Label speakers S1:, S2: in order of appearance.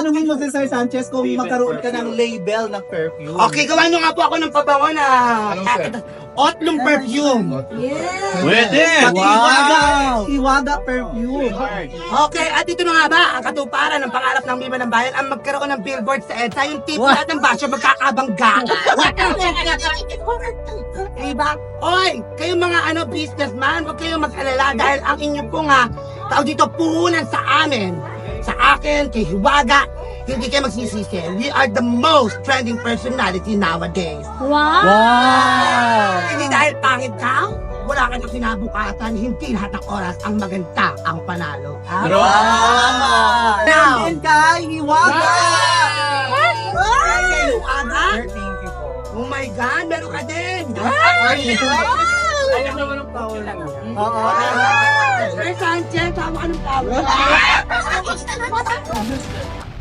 S1: tatanungin mo si Sir Sanchez kung magkaroon ka ng label ng perfume.
S2: Okay, gawa nyo nga po ako ng pabango na Otlum perfume.
S3: Yes!
S4: Pwede!
S1: Pati Hiwaga perfume.
S2: Okay, at ito na nga ba, ang katuparan ng pangarap ng Viva ng Bayan ang magkaroon ng billboard sa EDSA, yung tipo lahat ng basyo magkakabangga. Diba? Oy, kayong mga businessman, huwag kayong mag-alala dahil ang inyo po nga, tao dito puhunan sa amin. Sa akin, kay Hiwaga, hindi kayo magsisisi. We are the most trending personality nowadays.
S3: Wow!
S2: Hindi dahil pangit ka, wala ka na kinabukasan, hindi lahat ng oras ang maganda ang panalo.
S1: Now, din kay Hiwaga!
S2: Ay, Hiwaga?
S1: Thank you po.
S2: Oh my God, meron ka din!
S1: Alam naman ang power lang. Oo.
S2: Sir Sanchez, tama ka ng power.